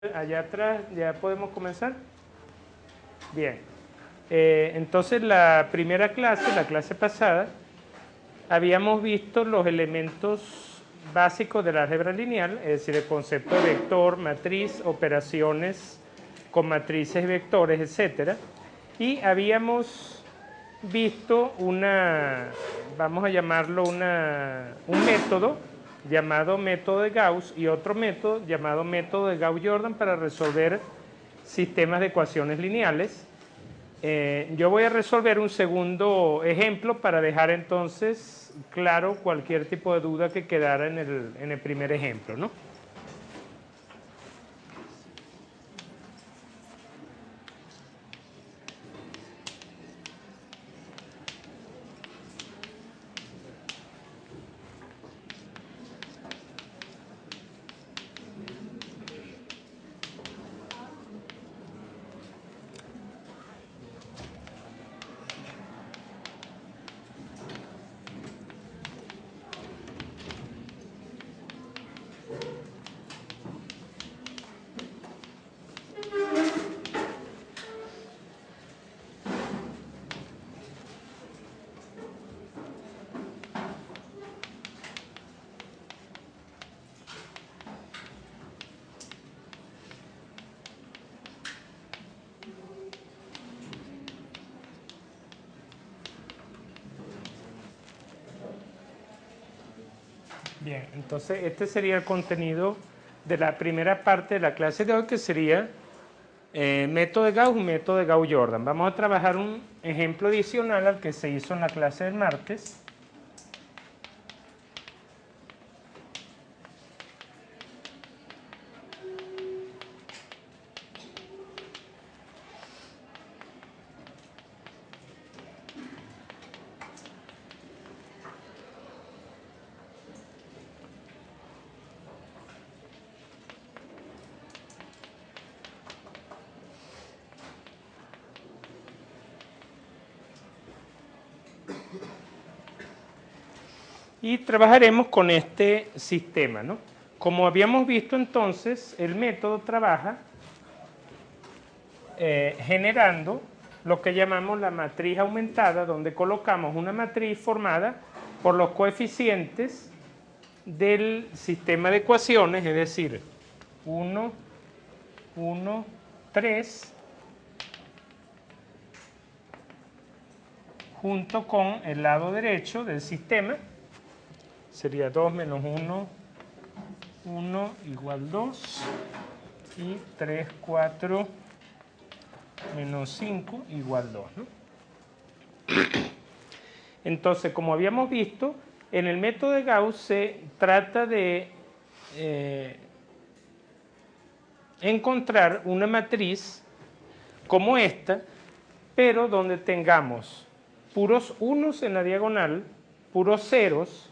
Allá atrás, ¿ya podemos comenzar? Bien. Entonces la primera clase, la clase pasada, habíamos visto los elementos básicos del álgebra lineal, es decir, el concepto de vector, matriz, operaciones con matrices, vectores, etc. Y habíamos visto vamos a llamarlo un método llamado método de Gauss y otro método llamado método de Gauss-Jordan para resolver sistemas de ecuaciones lineales. Yo voy a resolver un segundo ejemplo para dejar entonces claro cualquier tipo de duda que quedara en el primer ejemplo, ¿no? Bien, entonces este sería el contenido de la primera parte de la clase de hoy, que sería método de Gauss y método de Gauss-Jordan. Vamos a trabajar un ejemplo adicional al que se hizo en la clase del martes. Y trabajaremos con este sistema, ¿no? Como habíamos visto entonces, el método trabaja generando lo que llamamos la matriz aumentada, donde colocamos una matriz formada por los coeficientes del sistema de ecuaciones, es decir, 1, 1, 3, junto con el lado derecho del sistema, sería 2 menos 1, 1 igual 2, y 3, 4, menos 5 igual 2, ¿no? Entonces, como habíamos visto, en el método de Gauss se trata de encontrar una matriz como esta, pero donde tengamos puros unos en la diagonal, puros ceros,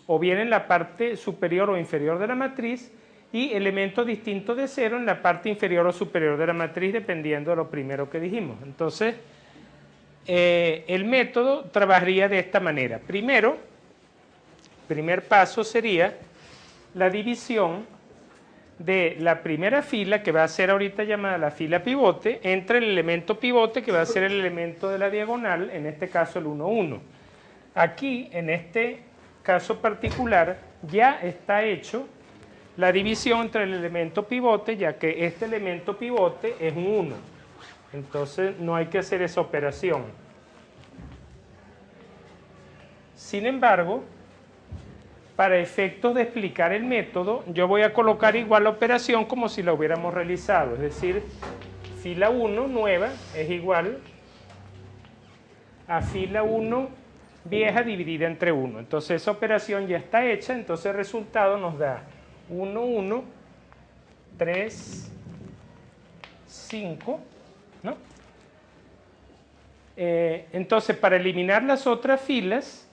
o bien en la parte superior o inferior de la matriz, y elementos distintos de cero en la parte inferior o superior de la matriz, dependiendo de lo primero que dijimos. Entonces, el método trabajaría de esta manera. Primero, primer paso sería la división de la primera fila, que va a ser ahorita llamada la fila pivote, entre el elemento pivote, que va a ser el elemento de la diagonal, en este caso el 1, 1. Aquí, en este caso particular, ya está hecho la división entre el elemento pivote, ya que este elemento pivote es un 1. Entonces no hay que hacer esa operación. Sin embargo, para efectos de explicar el método, yo voy a colocar igual la operación como si la hubiéramos realizado. Es decir, fila 1 nueva es igual a fila 1 vieja dividida entre 1. Entonces esa operación ya está hecha, entonces el resultado nos da 1, 1, 3, 5, ¿no? Entonces, para eliminar las otras filas,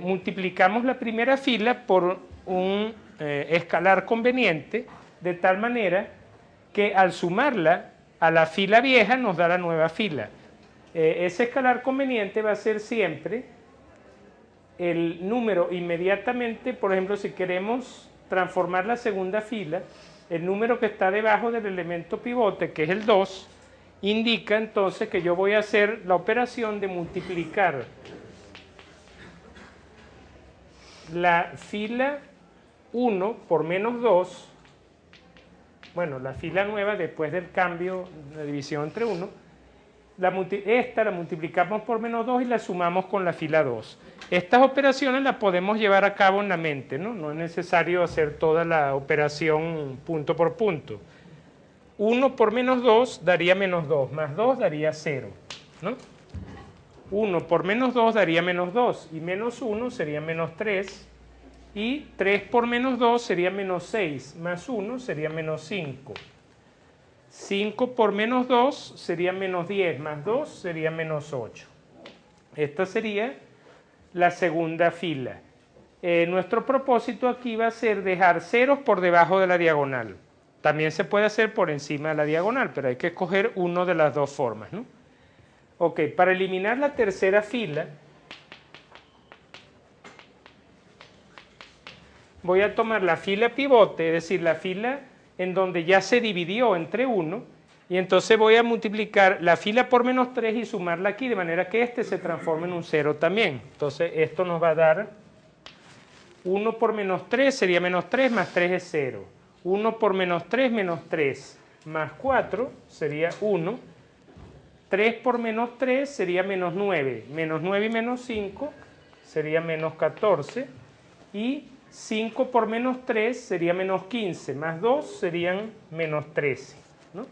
multiplicamos la primera fila por un escalar conveniente, de tal manera que al sumarla a la fila vieja nos da la nueva fila. Ese escalar conveniente va a ser siempre el número inmediatamente. Por ejemplo, si queremos transformar la segunda fila el número que está debajo del elemento pivote, que es el 2, indica entonces que yo voy a hacer la operación de multiplicar la fila 1 por menos 2, bueno, la fila nueva después del cambio, la división entre 1, esta la multiplicamos por menos 2 y la sumamos con la fila 2. Estas operaciones las podemos llevar a cabo en la mente, ¿no? No es necesario hacer toda la operación punto por punto. 1 por menos 2 daría menos 2, más 2 daría 0, ¿no? 1 por menos 2 daría menos 2, y menos 1 sería menos 3, y 3 por menos 2 sería menos 6, más 1 sería menos 5. 5 por menos 2 sería menos 10, más 2 sería menos 8. Esta sería la segunda fila. Nuestro propósito aquí va a ser dejar ceros por debajo de la diagonal. También se puede hacer por encima de la diagonal, pero hay que escoger una de las dos formas, ¿no? Ok, para eliminar la tercera fila, voy a tomar la fila pivote, es decir, la fila en donde ya se dividió entre 1, y entonces voy a multiplicar la fila por menos 3 y sumarla aquí, de manera que este se transforme en un 0 también. Entonces esto nos va a dar 1 por menos 3 sería menos 3, más 3 es 0. 1 por menos 3, menos 3, más 4 sería 1. 3 por menos 3 sería menos 9. Menos 9 y menos 5 sería menos 14. Y 5 por menos 3 sería menos 15, más 2 serían menos 13, ¿no?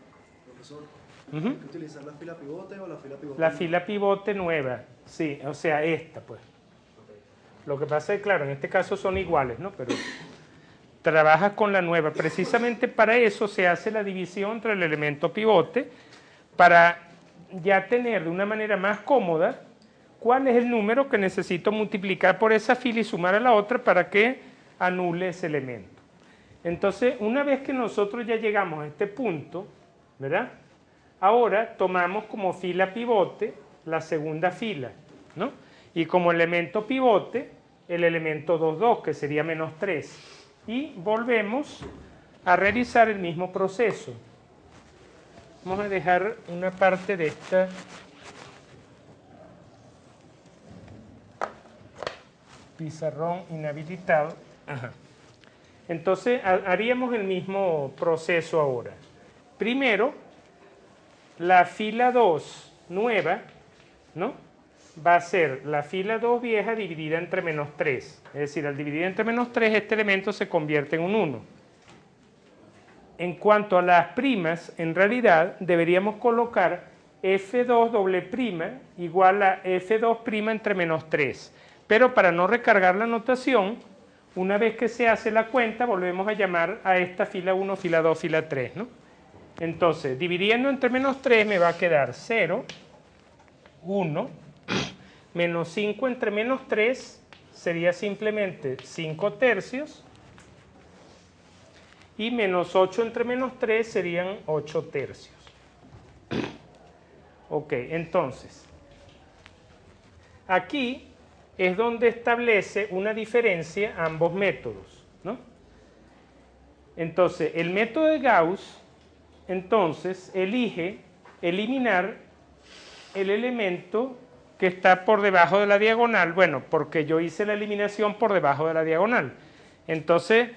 Profesor, ¿hay que utilizar la fila pivote o la fila pivote? La fila pivote nueva, sí, o sea, esta, pues. Okay. Lo que pasa es, claro, en este caso son iguales, ¿no? Pero trabajas con la nueva. Precisamente para eso se hace la división entre el elemento pivote, para ya tener de una manera más cómoda cuál es el número que necesito multiplicar por esa fila y sumar a la otra para que anule ese elemento. Entonces, una vez que nosotros ya llegamos a este punto, ¿verdad? Ahora tomamos como fila pivote la segunda fila, ¿no? Y como elemento pivote, el elemento 2, 2, que sería menos 3. Y volvemos a realizar el mismo proceso. Vamos a dejar una parte de esta pizarrón inhabilitado. Ajá. Entonces haríamos el mismo proceso ahora. Primero, la fila 2 nueva, ¿no? Va a ser la fila 2 vieja dividida entre menos 3. Es decir, al dividir entre menos 3, este elemento se convierte en un 1. En cuanto a las primas, en realidad deberíamos colocar F2 doble prima igual a F2 prima entre menos 3. Pero para no recargar la notación, una vez que se hace la cuenta, volvemos a llamar a esta fila 1, fila 2, fila 3, ¿no? Entonces, dividiendo entre menos 3 me va a quedar 0, 1, menos 5 entre menos 3 sería simplemente 5 tercios, y menos 8 entre menos 3 serían 8 tercios. Ok, entonces, aquí es donde establece una diferencia ambos métodos, ¿no? Entonces, el método de Gauss, entonces, elige eliminar el elemento que está por debajo de la diagonal, bueno, porque yo hice la eliminación por debajo de la diagonal. Entonces,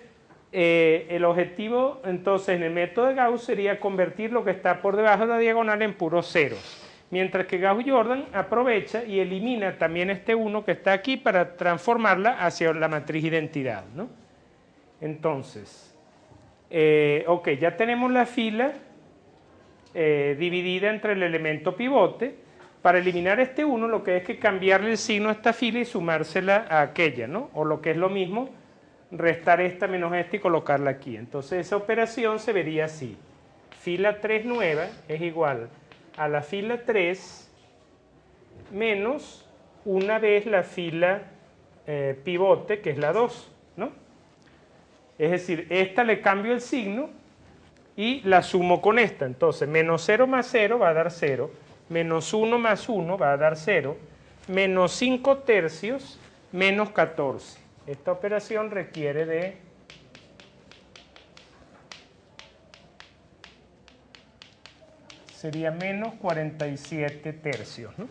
el objetivo, entonces, en el método de Gauss sería convertir lo que está por debajo de la diagonal en puros ceros. Mientras que Gauss-Jordan aprovecha y elimina también este 1 que está aquí para transformarla hacia la matriz identidad, ¿no? Entonces, ok, ya tenemos la fila dividida entre el elemento pivote. Para eliminar este 1 lo que es que cambiarle el signo a esta fila y sumársela a aquella, ¿no? O lo que es lo mismo, restar esta menos esta y colocarla aquí. Entonces esa operación se vería así. Fila 3 nueva es igual a la fila 3 menos una vez la fila pivote, que es la 2, ¿no? Es decir, esta le cambio el signo y la sumo con esta. Entonces, menos 0 más 0 va a dar 0, menos 1 más 1 va a dar 0, menos 5 tercios menos 14. Esta operación requiere de sería menos 47 tercios, ¿no?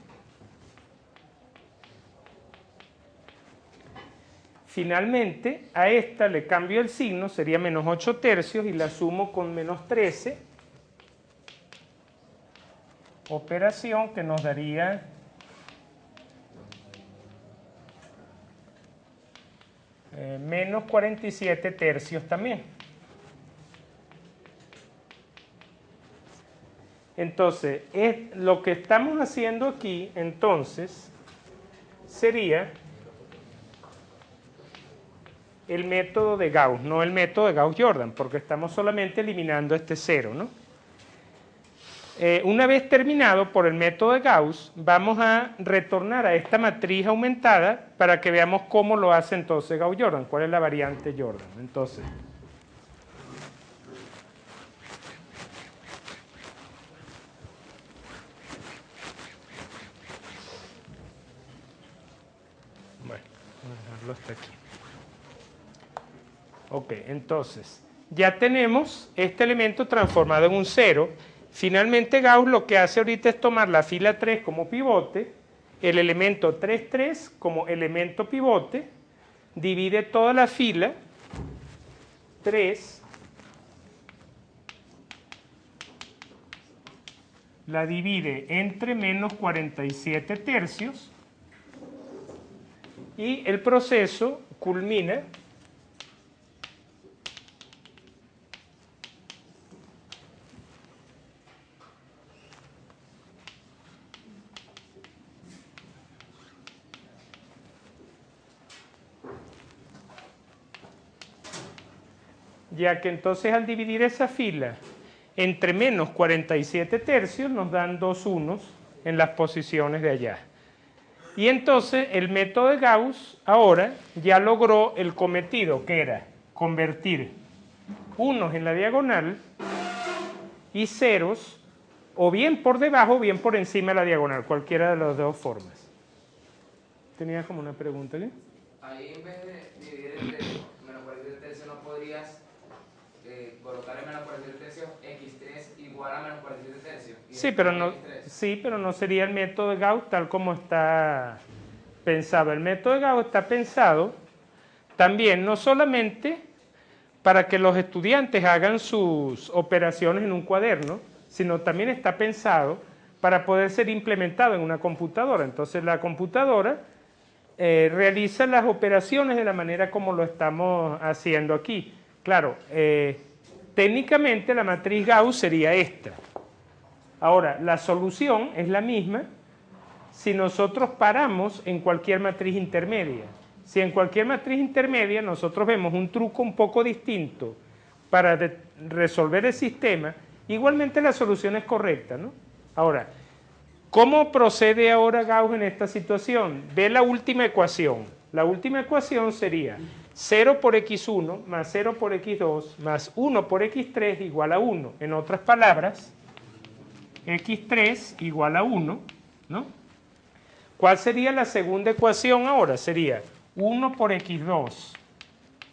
Finalmente, a esta le cambio el signo, sería menos 8 tercios y la sumo con menos 13. Operación que nos daría menos 47 tercios también. Entonces, lo que estamos haciendo aquí, entonces, sería el método de Gauss, no el método de Gauss-Jordan, porque estamos solamente eliminando este cero, ¿no? Una vez terminado por el método de Gauss, vamos a retornar a esta matriz aumentada para que veamos cómo lo hace entonces Gauss-Jordan, cuál es la variante Jordan. Entonces, bueno, vamos a dejarlo hasta aquí. Ok, entonces, ya tenemos este elemento transformado en un cero. Finalmente Gauss lo que hace ahorita es tomar la fila 3 como pivote, el elemento 3, 3 como elemento pivote, divide toda la fila 3, la divide entre menos 47 tercios y el proceso culmina ya que entonces al dividir esa fila entre menos 47 tercios nos dan dos unos en las posiciones de allá. Y entonces el método de Gauss ahora ya logró el cometido, que era convertir unos en la diagonal y ceros o bien por debajo o bien por encima de la diagonal, cualquiera de las dos formas. ¿Tenías como una pregunta aquí? Ahí en vez de dividir el tercio, menos 47 tercios, ¿no podrías colocar en menos 47 tercios x3 igual a menos 47 tercios? Sí, pero no sería el método de Gauss tal como está pensado. El método de Gauss está pensado también no solamente para que los estudiantes hagan sus operaciones en un cuaderno, sino también está pensado para poder ser implementado en una computadora. Entonces la computadora realiza las operaciones de la manera como lo estamos haciendo aquí. Claro, técnicamente la matriz Gauss sería esta. Ahora, la solución es la misma si nosotros paramos en cualquier matriz intermedia. Si en cualquier matriz intermedia nosotros vemos un truco un poco distinto para resolver el sistema, igualmente la solución es correcta, ¿no? Ahora, ¿cómo procede ahora Gauss en esta situación? Ve la última ecuación. La última ecuación sería 0 por x1 más 0 por x2 más 1 por x3 igual a 1. En otras palabras, x3 igual a 1, ¿no? ¿Cuál sería la segunda ecuación ahora? Sería 1 por x2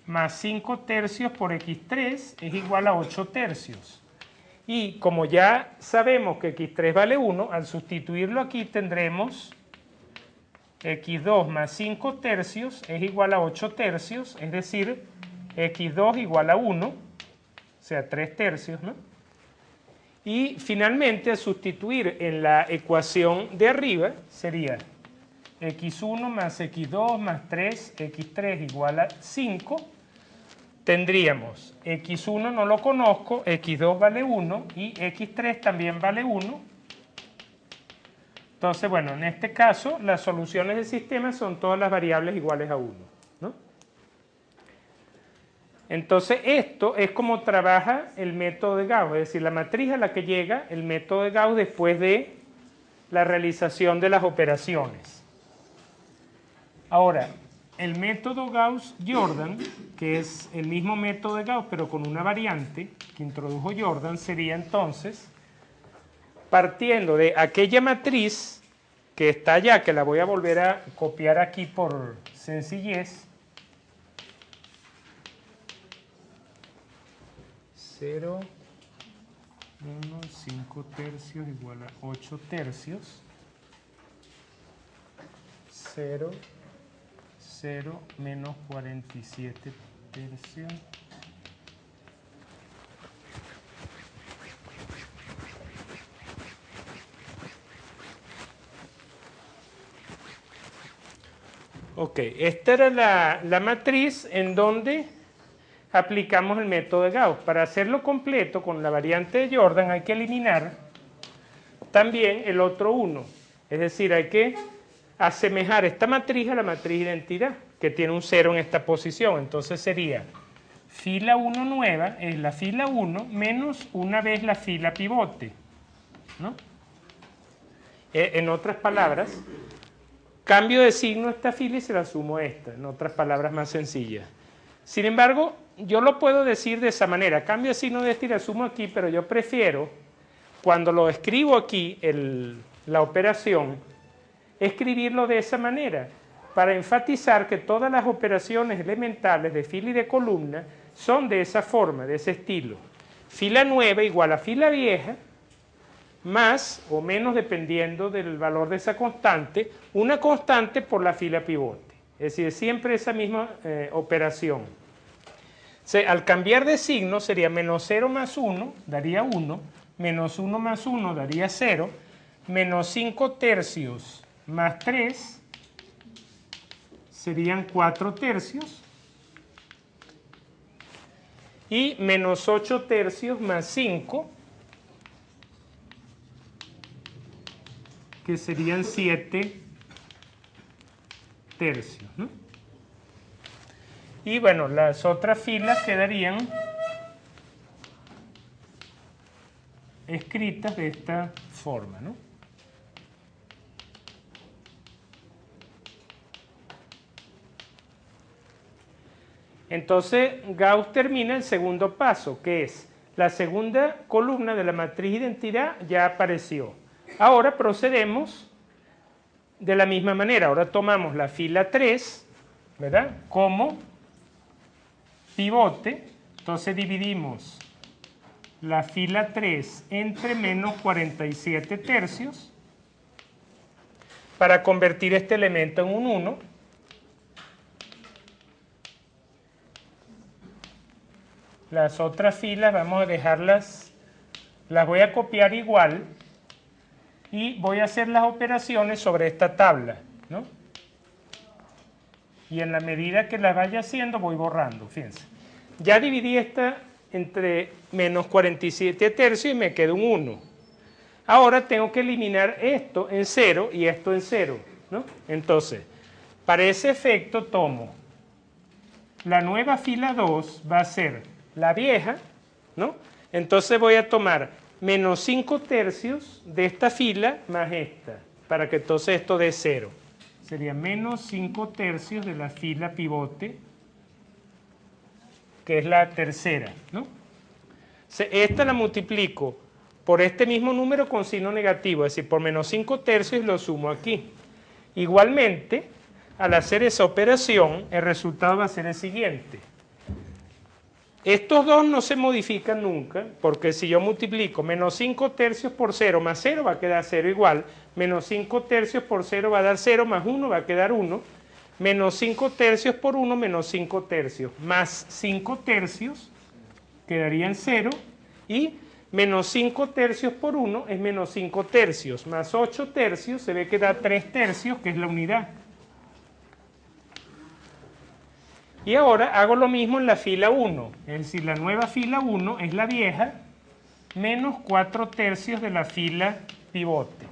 más 5 tercios por x3 es igual a 8 tercios. Y como ya sabemos que x3 vale 1, al sustituirlo aquí tendremos x2 más 5 tercios es igual a 8 tercios, es decir, x2 igual a 1, o sea, 3 tercios, ¿no? Y finalmente, al sustituir en la ecuación de arriba, sería x1 más x2 más 3, x3 igual a 5. Tendríamos x1 no lo conozco, x2 vale 1 y x3 también vale 1. Entonces, bueno, en este caso, las soluciones del sistema son todas las variables iguales a 1, ¿no? Entonces, esto es como trabaja el método de Gauss, es decir, la matriz a la que llega el método de Gauss después de la realización de las operaciones. Ahora, el método Gauss-Jordan, que es el mismo método de Gauss, pero con una variante que introdujo Jordan, sería entonces, partiendo de aquella matriz que está allá, que la voy a volver a copiar aquí por sencillez, 0, 1, 5, 5 tercios igual a 8 tercios. 0, 0 menos 47 tercios. Ok, esta era la matriz en donde aplicamos el método de Gauss. Para hacerlo completo con la variante de Jordan hay que eliminar también el otro 1. Es decir, hay que asemejar esta matriz a la matriz identidad, que tiene un 0 en esta posición. Entonces sería fila 1 nueva es la fila 1 menos una vez la fila pivote, ¿no? En otras palabras, cambio de signo a esta fila y se la sumo a esta, en otras palabras más sencillas. Sin embargo, yo lo puedo decir de esa manera, cambio de signo de esta y la sumo aquí, pero yo prefiero, cuando lo escribo aquí, la operación, escribirlo de esa manera, para enfatizar que todas las operaciones elementales de fila y de columna son de esa forma, de ese estilo. Fila nueva igual a fila vieja, más o menos dependiendo del valor de esa constante, una constante por la fila pivote. Es decir, siempre esa misma operación. Al cambiar de signo sería menos 0 más 1, daría 1, menos 1 más 1 daría 0, menos 5 tercios más 3 serían 4 tercios, y menos 8 tercios más 5, que serían 7 tercios, ¿no? Y bueno, las otras filas quedarían escritas de esta forma, ¿no? Entonces, Gauss termina el segundo paso, que es la segunda columna de la matriz identidad ya apareció. Ahora procedemos de la misma manera. Ahora tomamos la fila 3, ¿verdad?, como pivote. Entonces dividimos la fila 3 entre menos 47 tercios para convertir este elemento en un 1. Las otras filas vamos a dejarlas, las voy a copiar igual y voy a hacer las operaciones sobre esta tabla, ¿no? Y en la medida que las vaya haciendo voy borrando, fíjense. Ya dividí esta entre menos 47 tercios y me queda un 1. Ahora tengo que eliminar esto en 0 y esto en 0, ¿no? Entonces, para ese efecto tomo la nueva fila 2, va a ser la vieja, ¿no? Entonces voy a tomar menos 5 tercios de esta fila más esta, para que entonces esto dé 0. Sería menos 5 tercios de la fila pivote, que es la tercera, ¿no? Esta la multiplico por este mismo número con signo negativo, es decir, por menos 5 tercios y lo sumo aquí. Igualmente, al hacer esa operación, el resultado va a ser el siguiente. Estos dos no se modifican nunca, porque si yo multiplico menos 5 tercios por 0 más 0 va a quedar 0 igual, menos 5 tercios por 0 va a dar 0 más 1 va a quedar 1, menos 5 tercios por 1 menos 5 tercios, más 5 tercios quedarían 0, y menos 5 tercios por 1 es menos 5 tercios, más 8 tercios se ve que da 3 tercios, que es la unidad. Y ahora hago lo mismo en la fila 1, es decir, la nueva fila 1 es la vieja, menos 4 tercios de la fila pivote.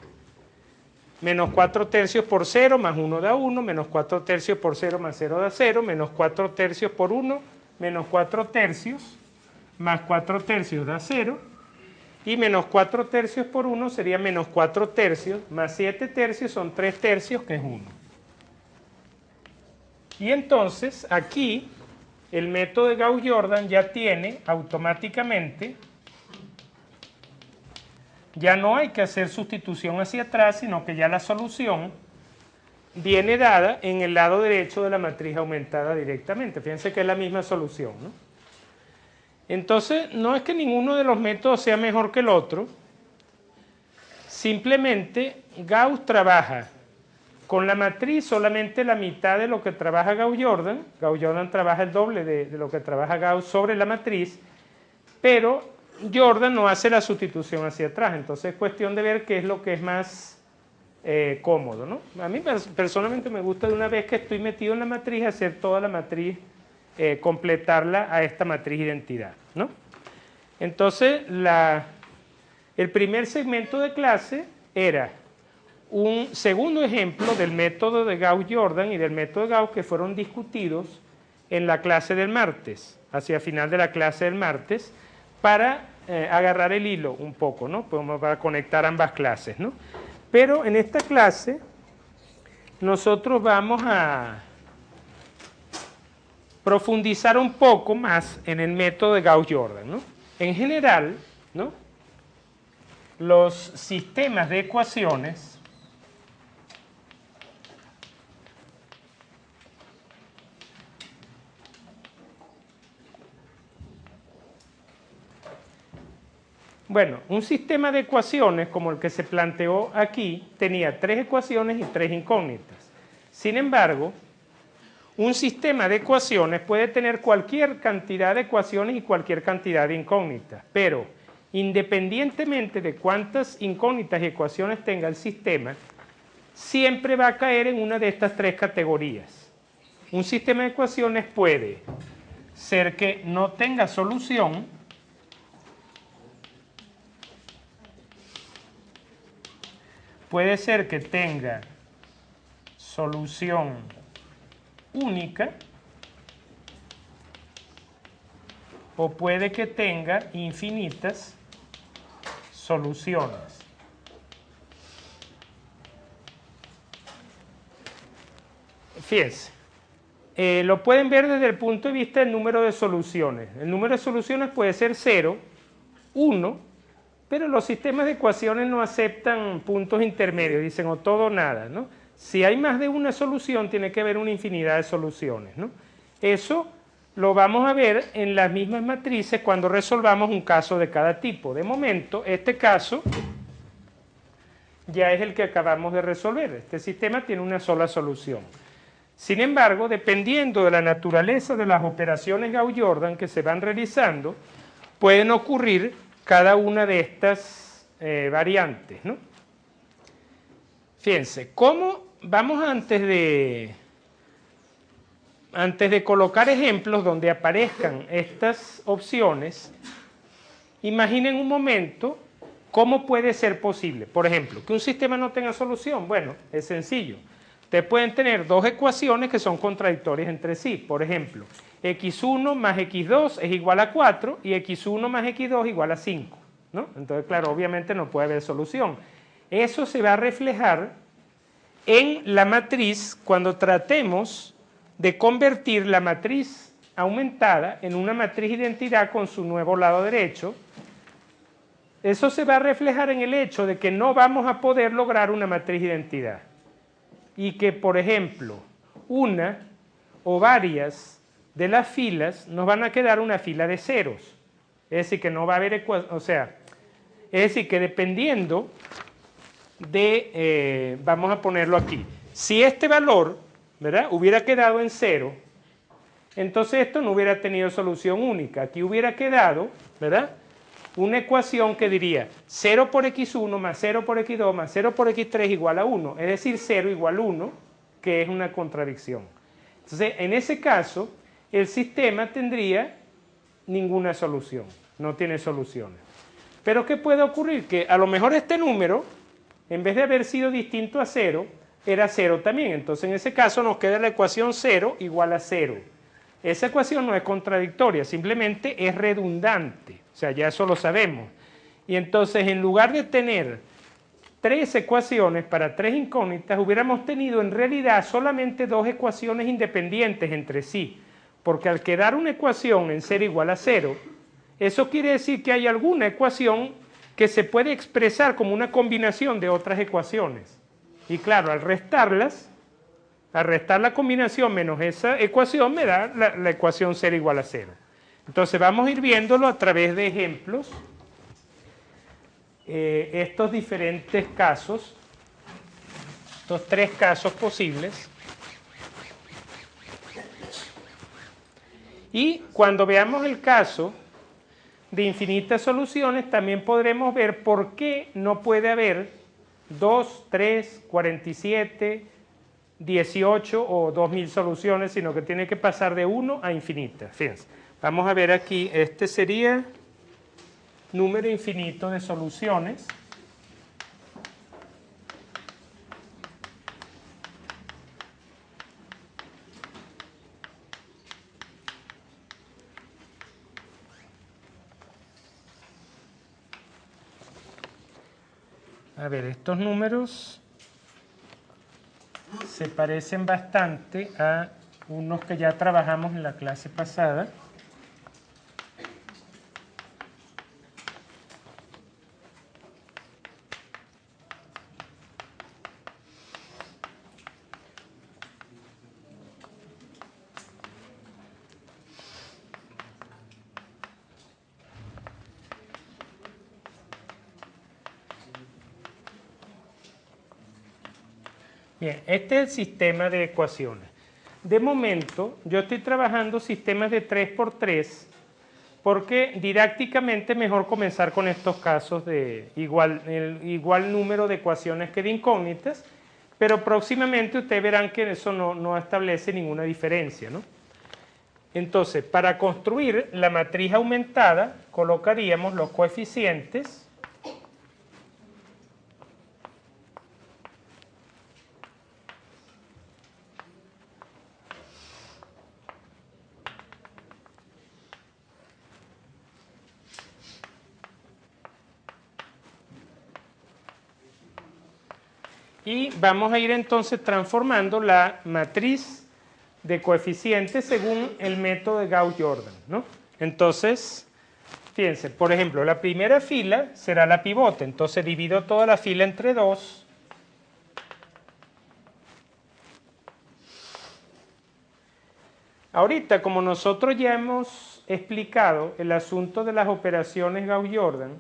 Menos 4 tercios por 0 más 1 da 1, menos 4 tercios por 0 más 0 da 0, menos 4 tercios por 1, menos 4 tercios, más 4 tercios da 0, y menos 4 tercios por 1 sería menos 4 tercios, más 7 tercios son 3 tercios, que es 1. Y entonces aquí el método de Gauss-Jordan ya tiene automáticamente, ya no hay que hacer sustitución hacia atrás, sino que ya la solución viene dada en el lado derecho de la matriz aumentada directamente. Fíjense que es la misma solución, ¿no? Entonces, no es que ninguno de los métodos sea mejor que el otro, simplemente Gauss trabaja con la matriz solamente la mitad de lo que trabaja Gauss-Jordan. Gauss-Jordan trabaja el doble de lo que trabaja Gauss sobre la matriz, pero Jordan no hace la sustitución hacia atrás. Entonces es cuestión de ver qué es lo que es más cómodo, ¿no? A mí personalmente me gusta de una vez que estoy metido en la matriz hacer toda la matriz, completarla a esta matriz identidad, ¿no? Entonces el primer segmento de clase era un segundo ejemplo del método de Gauss-Jordan y del método de Gauss que fueron discutidos en la clase del martes, hacia el final de la clase del martes, para agarrar el hilo un poco, ¿no? Para conectar ambas clases, ¿no? Pero en esta clase nosotros vamos a profundizar un poco más en el método de Gauss-Jordan, ¿no? En general, ¿no? Los sistemas de ecuaciones bueno, un sistema de ecuaciones como el que se planteó aquí tenía 3 ecuaciones y 3 incógnitas. Sin embargo, un sistema de ecuaciones puede tener cualquier cantidad de ecuaciones y cualquier cantidad de incógnitas, pero independientemente de cuántas incógnitas y ecuaciones tenga el sistema, siempre va a caer en una de estas 3 categorías. Un sistema de ecuaciones puede ser que no tenga solución, puede ser que tenga solución única o puede que tenga infinitas soluciones. Fíjense, lo pueden ver desde el punto de vista del número de soluciones. El número de soluciones puede ser 0, 1, pero los sistemas de ecuaciones no aceptan puntos intermedios, dicen o todo o nada, ¿no? Si hay más de una solución, tiene que haber una infinidad de soluciones, ¿no? Eso lo vamos a ver en las mismas matrices cuando resolvamos un caso de cada tipo. De momento, este caso ya es el que acabamos de resolver. Este sistema tiene una sola solución. Sin embargo, dependiendo de la naturaleza de las operaciones Gauss-Jordan que se van realizando, pueden ocurrir cada una de estas variantes, ¿no? Fíjense, ¿cómo vamos antes de colocar ejemplos donde aparezcan estas opciones? Imaginen un momento cómo puede ser posible. Por ejemplo, que un sistema no tenga solución. Bueno, es sencillo. Ustedes pueden tener 2 ecuaciones que son contradictorias entre sí. Por ejemplo, x1 más x2 es igual a 4 y x1 más x2 igual a 5, ¿no? Entonces, claro, obviamente no puede haber solución. Eso se va a reflejar en la matriz cuando tratemos de convertir la matriz aumentada en una matriz identidad con su nuevo lado derecho. Eso se va a reflejar en el hecho de que no vamos a poder lograr una matriz identidad. Y que, por ejemplo, una o varias de las filas nos van a quedar una fila de ceros. Es decir, que no va a haber es decir, que dependiendo de, vamos a ponerlo aquí, si este valor, ¿verdad?, hubiera quedado en 0, entonces esto no hubiera tenido solución única. Aquí hubiera quedado, ¿verdad?, una ecuación que diría 0 por x1 más 0 por x2 más 0 por x3 igual a 1, es decir, 0 igual a 1, que es una contradicción. Entonces, en ese caso, el sistema tendría ninguna solución, no tiene soluciones. Pero ¿qué puede ocurrir? Que a lo mejor este número, en vez de haber sido distinto a 0, era 0 también. Entonces, en ese caso nos queda la ecuación 0 igual a 0. Esa ecuación no es contradictoria, simplemente es redundante. O sea, ya eso lo sabemos. Y entonces, en lugar de tener 3 ecuaciones para 3 incógnitas, hubiéramos tenido en realidad solamente 2 ecuaciones independientes entre sí. Porque al quedar una ecuación en 0 igual a 0, eso quiere decir que hay alguna ecuación que se puede expresar como una combinación de otras ecuaciones. Y claro, al restar la combinación menos esa ecuación me da la ecuación 0 igual a 0. Entonces vamos a ir viéndolo a través de ejemplos. estos diferentes casos, estos tres casos posibles. Y cuando veamos el caso de infinitas soluciones, también podremos ver por qué no puede haber 2, 3, 47, 18 o 2000 soluciones, sino que tiene que pasar de 1 a infinitas. Fíjense, vamos a ver aquí, este sería número infinito de soluciones. A ver, estos números se parecen bastante a unos que ya trabajamos en la clase pasada. Bien, este es el sistema de ecuaciones. De momento, yo estoy trabajando sistemas de 3 por 3 porque didácticamente es mejor comenzar con estos casos de igual número de ecuaciones que de incógnitas, pero próximamente ustedes verán que eso no establece ninguna diferencia, ¿no? Entonces, para construir la matriz aumentada, colocaríamos los coeficientes y vamos a ir entonces transformando la matriz de coeficientes según el método de Gauss-Jordan, ¿no? Entonces, fíjense, por ejemplo, la primera fila será la pivote, entonces divido toda la fila entre 2. Ahorita, como nosotros ya hemos explicado el asunto de las operaciones Gauss-Jordan,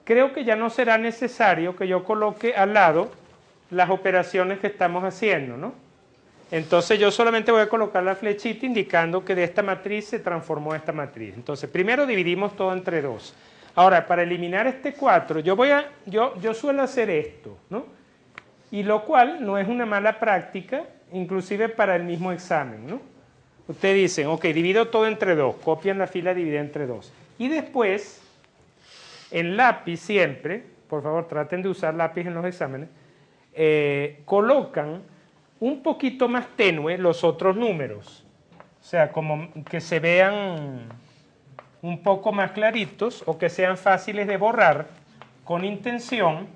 creo que ya no será necesario que yo coloque al lado las operaciones que estamos haciendo, ¿no? Entonces yo solamente voy a colocar la flechita indicando que de esta matriz se transformó esta matriz. Entonces primero dividimos todo entre 2. Ahora, para eliminar este 4, yo suelo hacer esto, ¿no? Y lo cual no es una mala práctica, inclusive para el mismo examen, ¿no? Ustedes dicen, ok, divido todo entre 2, copian la fila dividida entre 2. Y después, en lápiz siempre, por favor traten de usar lápiz en los exámenes, colocan un poquito más tenue los otros números, o sea, como que se vean un poco más claritos o que sean fáciles de borrar con intención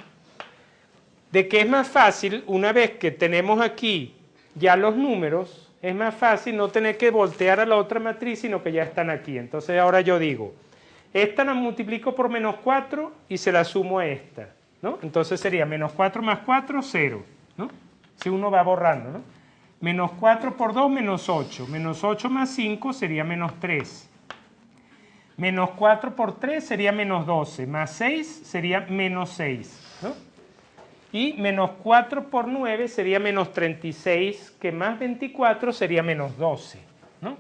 de que es más fácil, una vez que tenemos aquí ya los números, es más fácil no tener que voltear a la otra matriz, sino que ya están aquí. Entonces ahora yo digo, esta la multiplico por menos 4 y se la sumo a esta, ¿no? Entonces sería menos 4 más 4, 0, ¿no? Si uno va borrando, ¿no? Menos 4 por 2, menos 8. Menos 8 más 5 sería menos 3. Menos 4 por 3 sería menos 12. Más 6 sería menos 6, ¿no? Y menos 4 por 9 sería menos 36, que más 24 sería menos 12, ¿no?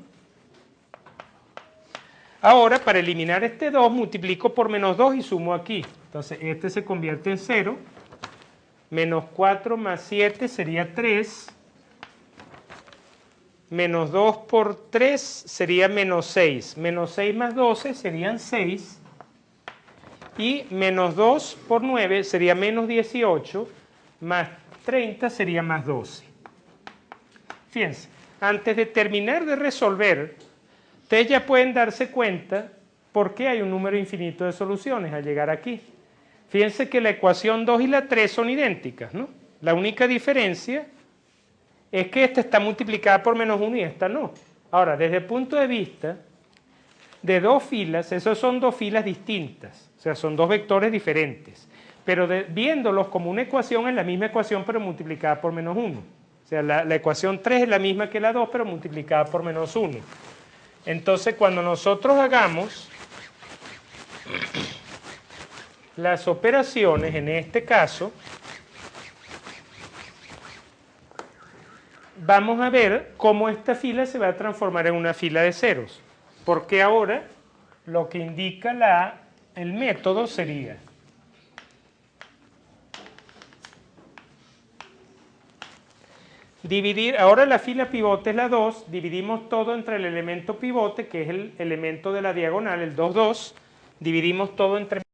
Ahora, para eliminar este 2, multiplico por menos 2 y sumo aquí. Entonces, este se convierte en 0. Menos 4 más 7 sería 3. Menos 2 por 3 sería menos 6. Menos 6 más 12 serían 6. Y menos 2 por 9 sería menos 18. Más 30 sería más 12. Fíjense, antes de terminar de resolver, ustedes ya pueden darse cuenta por qué hay un número infinito de soluciones al llegar aquí. Fíjense que la ecuación 2 y la 3 son idénticas, ¿no? La única diferencia es que esta está multiplicada por menos 1 y esta no. Ahora, desde el punto de vista de dos filas, esas son dos filas distintas, o sea, son dos vectores diferentes, pero viéndolos como una ecuación, es la misma ecuación, pero multiplicada por menos 1. O sea, la ecuación 3 es la misma que la 2, pero multiplicada por menos 1. Entonces, cuando nosotros hagamos las operaciones, en este caso, vamos a ver cómo esta fila se va a transformar en una fila de ceros, porque ahora lo que indica el método sería dividir, ahora la fila pivote es la 2, dividimos todo entre el elemento pivote, que es el elemento de la diagonal, el 2, 2, dividimos todo entre